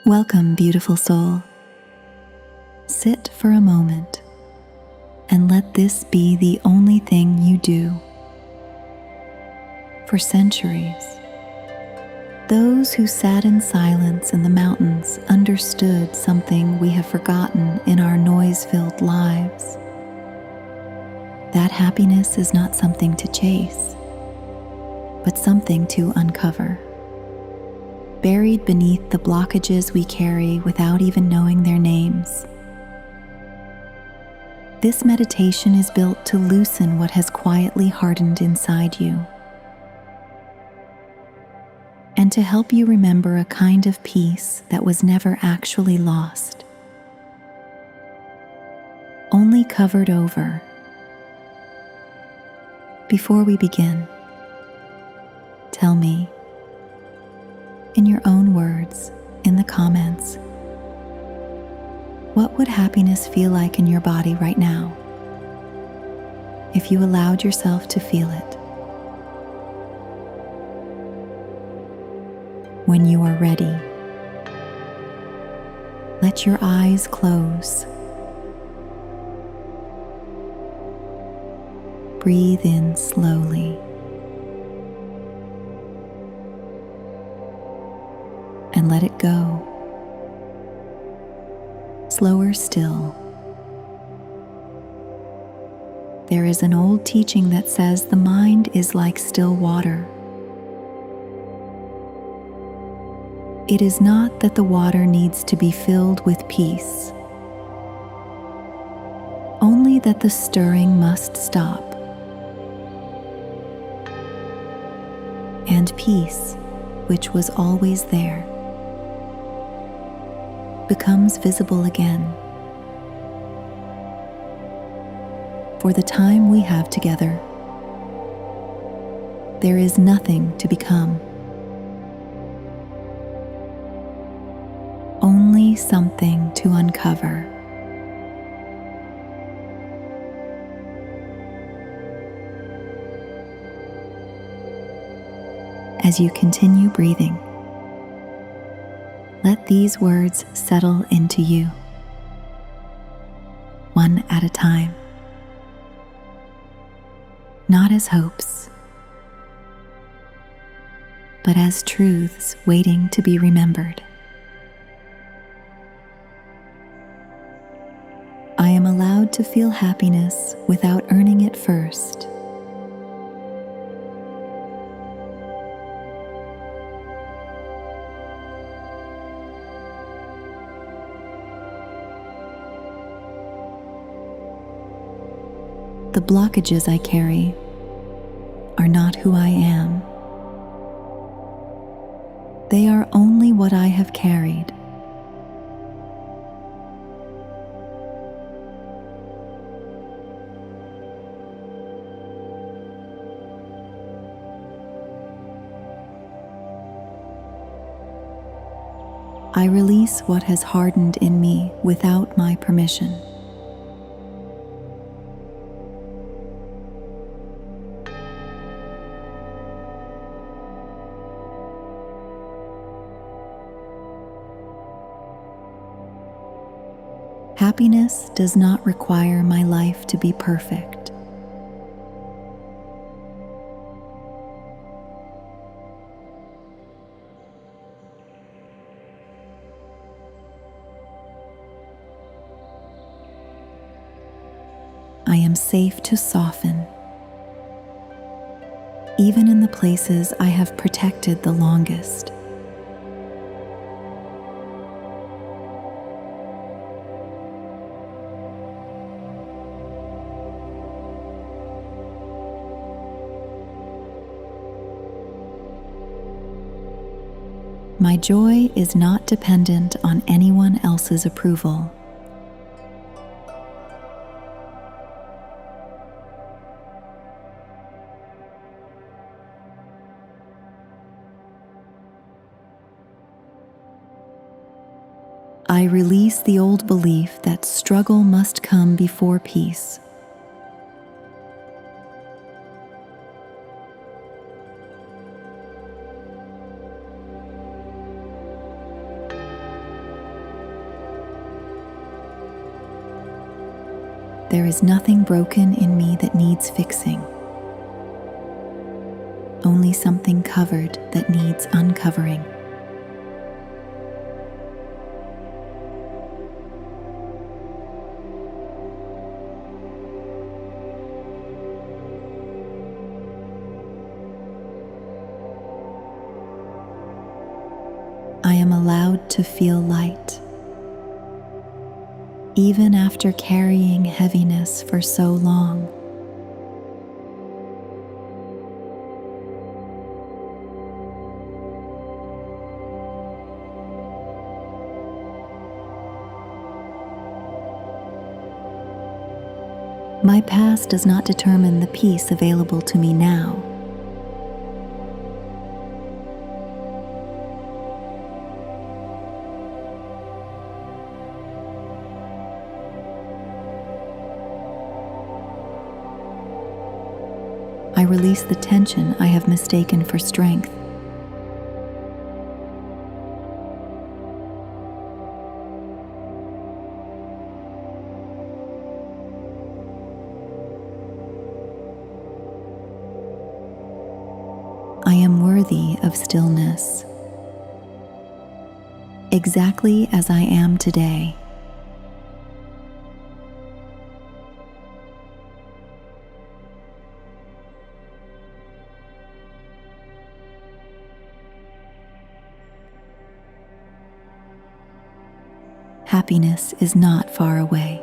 Welcome, beautiful soul. Sit for a moment and let this be the only thing you do. For centuries, those who sat in silence in the mountains understood something we have forgotten in our noise-filled lives. That happiness is not something to chase, but something to uncover. Buried beneath the blockages we carry without even knowing their names. This meditation is built to loosen what has quietly hardened inside you, and to help you remember a kind of peace that was never actually lost, only covered over. Before we begin, tell me, in your own words, in the comments, what would happiness feel like in your body right now, if you allowed yourself to feel it? When you are ready, let your eyes close. Breathe in slowly. And let it go. Slower still. There is an old teaching that says the mind is like still water. It is not that the water needs to be filled with peace, only that the stirring must stop. And peace, which was always there, becomes visible again. For the time we have together, there is nothing to become, only something to uncover. As you continue breathing, let these words settle into you, one at a time, not as hopes, but as truths waiting to be remembered. I am allowed to feel happiness without earning it first. The blockages I carry are not who I am. They are only what I have carried. I release what has hardened in me without my permission. Happiness does not require my life to be perfect. I am safe to soften, even in the places I have protected the longest. My joy is not dependent on anyone else's approval. I release the old belief that struggle must come before peace. There is nothing broken in me that needs fixing, only something covered that needs uncovering. I am allowed to feel light, even after carrying heaviness for so long. My past does not determine the peace available to me now. I release the tension I have mistaken for strength. I am worthy of stillness, exactly as I am today. Happiness is not far away.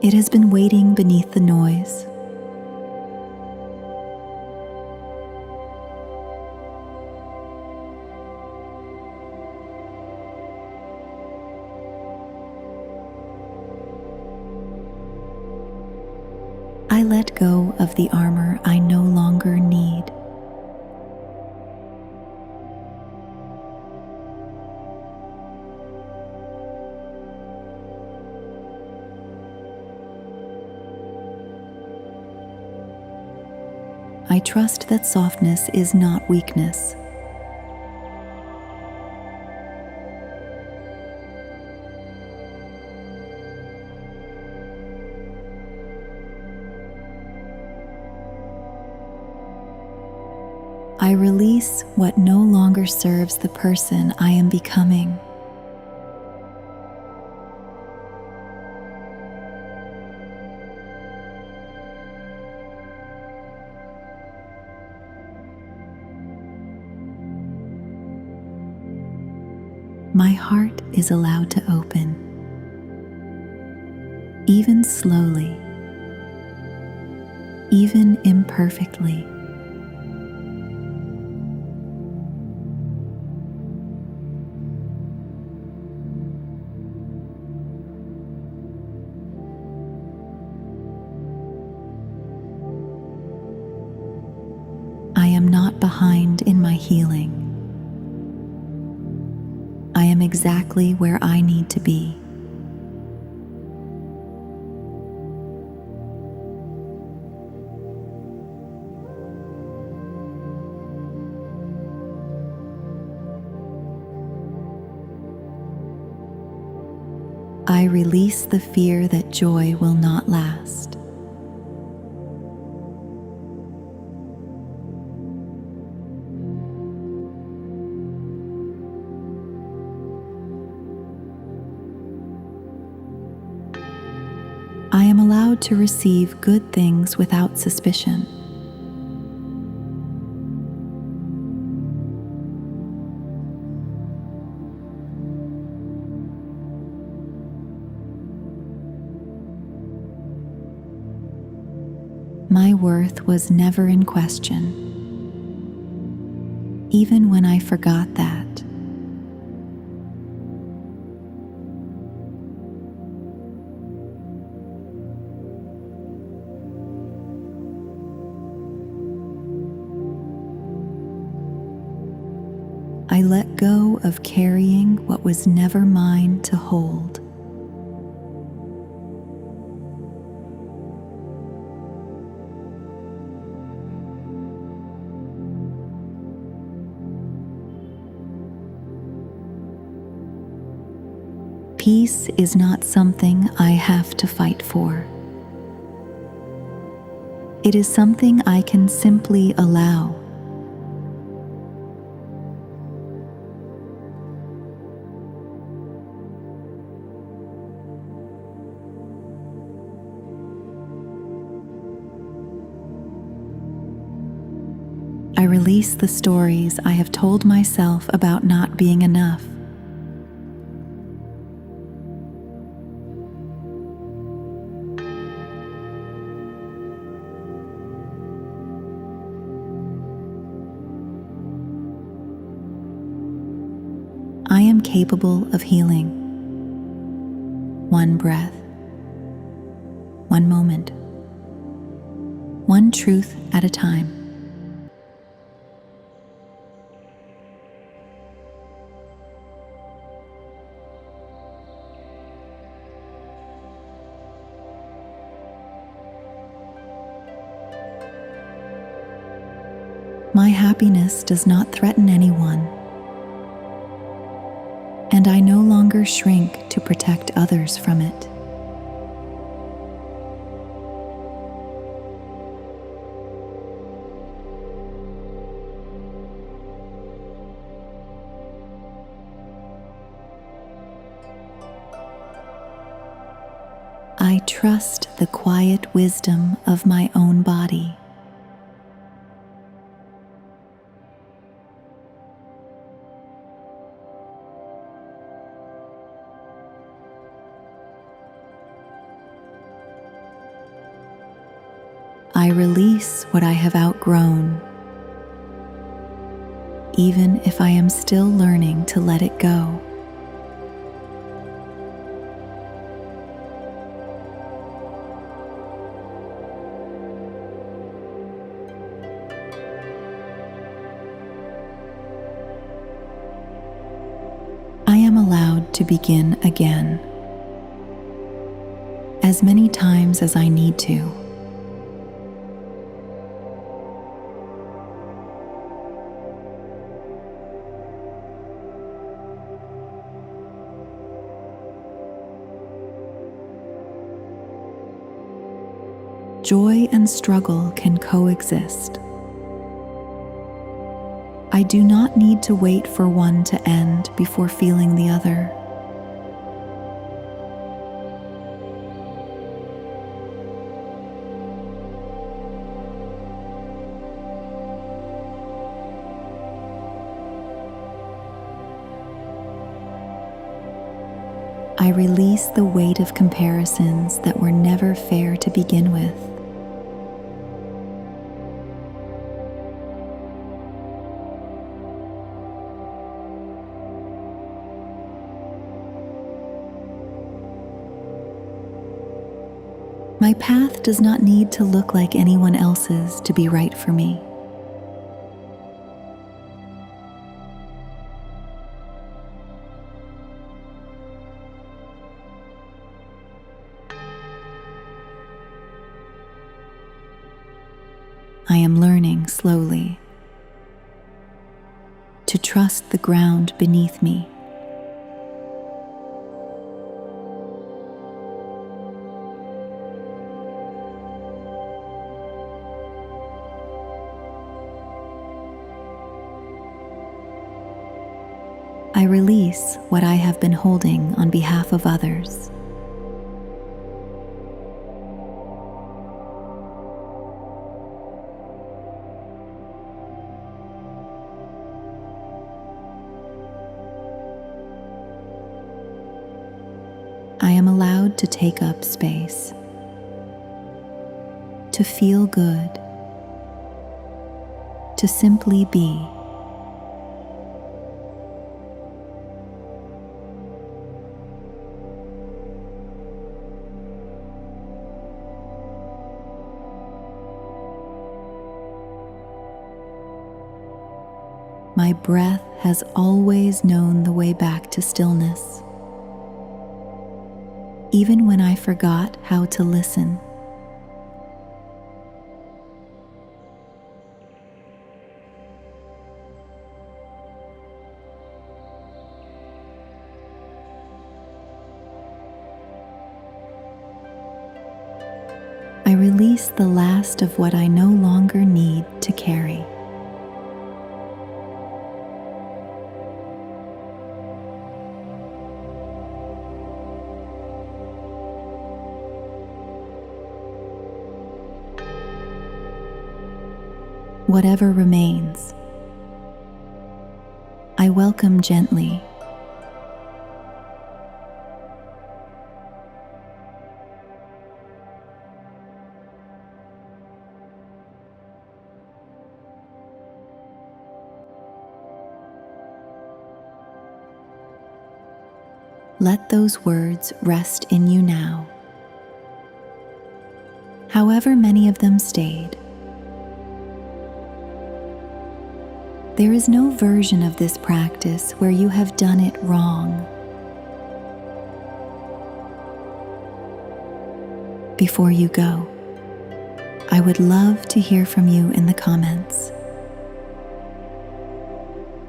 It has been waiting beneath the noise. I let go of the armor I no longer need. I trust that softness is not weakness. I release what no longer serves the person I am becoming. My heart is allowed to open, even slowly, even imperfectly. I am not behind in my healing. I am exactly where I need to be. I release the fear that joy will not last. I am allowed to receive good things without suspicion. My worth was never in question, even when I forgot that. I let go of carrying what was never mine to hold. Peace is not something I have to fight for. It is something I can simply allow. I release the stories I have told myself about not being enough. I am capable of healing. One breath, one moment, one truth at a time. My happiness does not threaten anyone, and I no longer shrink to protect others from it. I trust the quiet wisdom of my own body. I release what I have outgrown, even if I am still learning to let it go. I am allowed to begin again, as many times as I need to. Joy and struggle can coexist. I do not need to wait for one to end before feeling the other. I release the weight of comparisons that were never fair to begin with. My path does not need to look like anyone else's to be right for me. I am learning slowly to trust the ground beneath me. I release what I have been holding on behalf of others. I am allowed to take up space, to feel good, to simply be. My breath has always known the way back to stillness, even when I forgot how to listen. release the last of what I no longer need to carry. Whatever remains, I welcome gently. Let those words rest in you now. However many of them stayed, there is no version of this practice where you have done it wrong. Before you go, I would love to hear from you in the comments.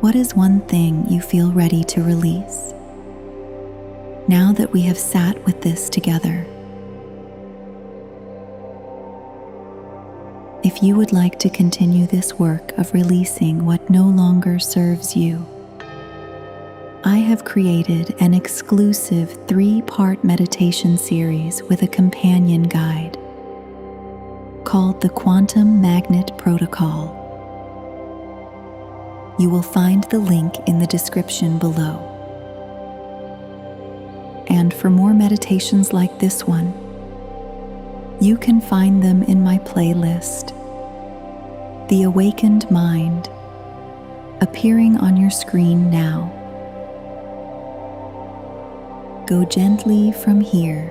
What is one thing you feel ready to release now that we have sat with this together? If you would like to continue this work of releasing what no longer serves you, I have created an exclusive 3-part meditation series with a companion guide called the Quantum Magnet Protocol. You will find the link in the description below. And for more meditations like this one, you can find them in my playlist, The Awakened Mind, appearing on your screen now. Go gently from here,